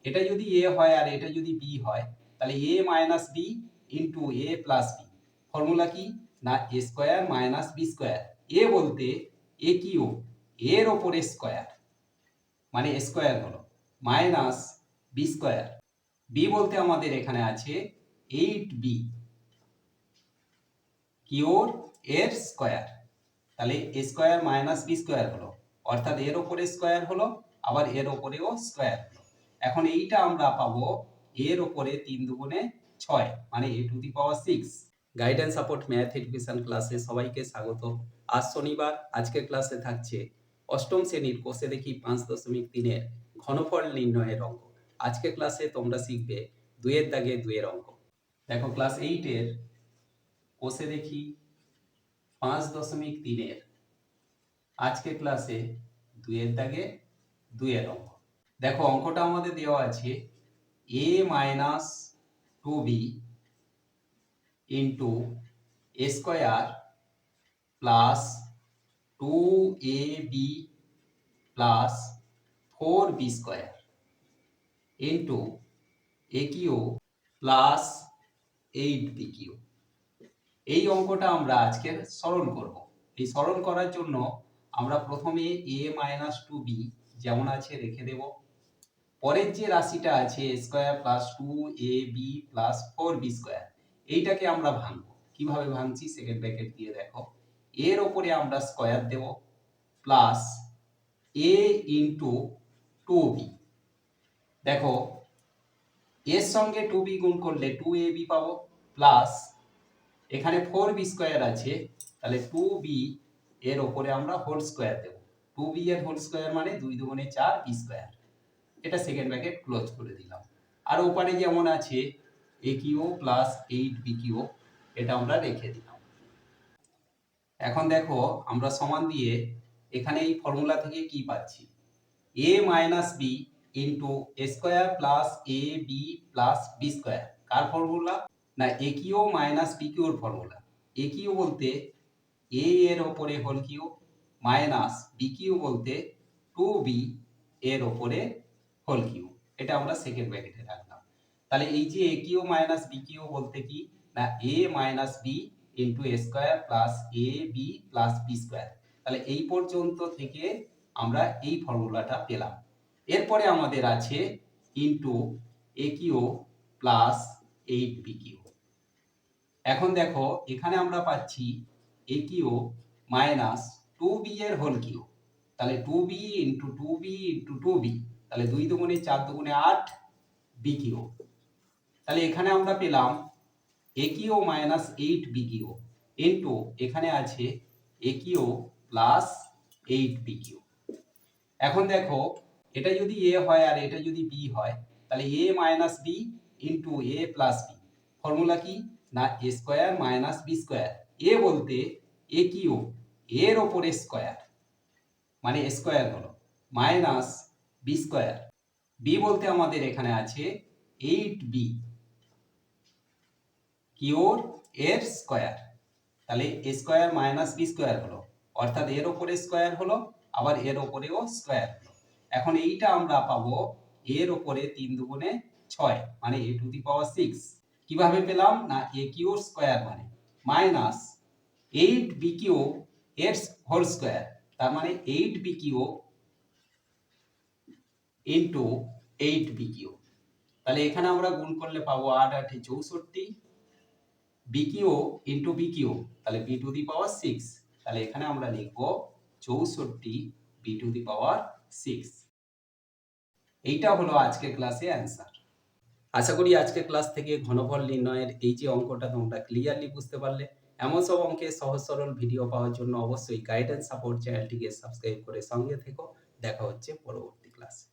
এটা যদি এ হয় আর এটা যদি বি হয়, তাহলে এ মাইনাস বি ইন্টু এ প্লাস বি। ফর্মুলা কি? না এ স্কোয়ার মাইনাস বি স্কোয়ার। এ বলতে এ কিউ, এর ওপরে স্কোয়ার, মানে স্কোয়ার হলো, মাইনাস বি স্কোয়ার। বি বলতে আমাদের এখানে আছে 8b, কিউর এর স্কোয়ার। তাহলে এ স্কোয়ার মাইনাস বি স্কোয়ার হলো, অর্থাৎ এর ওপরে স্কোয়ার হলো, আবার এর ওপরেও স্কোয়ার হলো। এখন এইটা আমরা পাবো এর ওপরে 3 দুগুণে 6, মানে a to the power 6। Guidance support math education ক্লাসে সবাইকে স্বাগত। আজ শনিবার, আজকের ক্লাসে থাকছে অষ্টম শ্রেণীর কোষে দেখি 5.3 এর ঘনফল নির্ণয়ের অঙ্ক। আজকের ক্লাসে তোমরা শিখবে 2 এর দাগে 2 এর অঙ্ক। দেখো ক্লাস 8 এর কোষে দেখি 5.3 এর আজকে ক্লাসে 2 এর দাগে 2 এর অঙ্ক। দেখো অঙ্কটা আমাদের দেওয়া আছে a minus 2b into a square plus 2ab plus 4b square into a q plus 8b q. এই অঙ্কটা আমরা আজকে সরল করব। এই সরল করার জন্য আমরা প্রথমে a মাইনাস 2b যেমন আছে রেখে দেব। পরের যে রাশিটা আছে square plus 2ab plus 4b square, এইটাকে আমরা ভাঙবো। কিভাবে ভাঙছি সেকেন্ড ব্র্যাকেট দিয়ে দেখো। এর ওপরে আমরা স্কোয়ার দেব প্লাস a ইন্টু 2b। দেখো এর সঙ্গে 2b গুণ করলে 2ab পাবো, প্লাস এখানে 4b স্কোয়ার আছে, তাহলে 2b এর ওপরে আমরা হোল স্কোয়ার দেব। 2b এর হোল স্কোয়ার মানে 2 দুগুণে 4 b স্কোয়ার। এটা সেকেন্ড ব্র্যাকেট ক্লোজ করে দিলাম। আর ওপারে যেমন আছে এ কিউ প্লাস 8b কিউ, এটা আমরা রেখে দিলাম। এখন দেখো আমরা সমান দিয়ে এখানে এই ফর্মুলা থেকে কি পাচ্ছি, a minus b into a square plus a b plus b square. কার ফর্মুলা? না এ কিউ মাইনাস বি কিউর ফর্মুলা। এ কিউ বলতে এ এর ওপরে whole q, minus b q বলতে 2b এর ওপরে হোল কিউ। এটা আমরা সেকেন্ড ব্র্যাকেটে রাখলাম। তাহলে এই যে এ কিউ মাইনাস বি কিউ বলতে কি, না এ minus b into a square plus a b plus b square. তাহলে এই পর্যন্ত থেকে আমরা এই ফর্মুলাটা পেলাম। এরপরে আমাদের আছে into a q plus 8b Q. এখন দেখো এখানে আমরা পাচ্ছি এ কিউ মাইনাস 2b এর হোল কিউ, তাহলে 2b into 2b into 2b, তাহলে 2 দুগুণে 4 দুগুণে 8 বি কিউ। তাহলে এখানে আমরা পেলাম a q minus 8b q into এখানে আছে এ কিউ প্লাস 8b কিউ। এখন দেখো এটা যদি এ হয় আর এটা যদি বি হয়, তাহলে এ মাইনাস বি ইন্টু এ প্লাস বি। ফর্মুলা কি? না এ স্কোয়ার মাইনাস বি স্কোয়ার। এ বলতে এ কিউ, এর ওপরে স্কোয়ার, মানে স্কোয়ার হলো, মাইনাস বি স্কোয়ার। বি বলতে আমাদের এখানে আছে 8b, কিউর এর স্কোয়ার। তাহলে এ স্কোয়ার মাইনাস বি স্কোয়ার হলো, অর্থাৎ এর ওপরে স্কোয়ার হলো, আবার এর ওপরেও স্কোয়ার হলো। এখন এইটা আমরা পাবো এর ওপরে 3 দুগুণে 6, মানে এ টু দি পাওয়ার 6। কিভাবে পেলাম? না এ কিউর স্কোয়ার মানে মাইনাস 8b কিউ এর হোল স্কোয়ার, তার মানে 8b q into 8b Q. তাহলে এখানে আমরা গুণ করলে পাবো 8 8 64 বিকিউ ইন্টু বিকিউ, তাহলে বি টু দি পাওয়ার 6। তাহলে এখানে আমরা লিখব 64 বি টু দি পাওয়ার 6। এইটা হলো আজকের ক্লাসে অ্যান্সার। আশা করি আজকের ক্লাস থেকে ঘনফল নির্ণয়ের এই যে অঙ্কটা তোমরা ক্লিয়ারলি বুঝতে পারলে। এমন সব অঙ্কের সহজ সরল ভিডিও পাওয়ার জন্য অবশ্যই গাইডেন্স সাপোর্ট চ্যানেলটিকে সাবস্ক্রাইব করে সঙ্গে থেকো। দেখা হচ্ছে পরবর্তী ক্লাসে।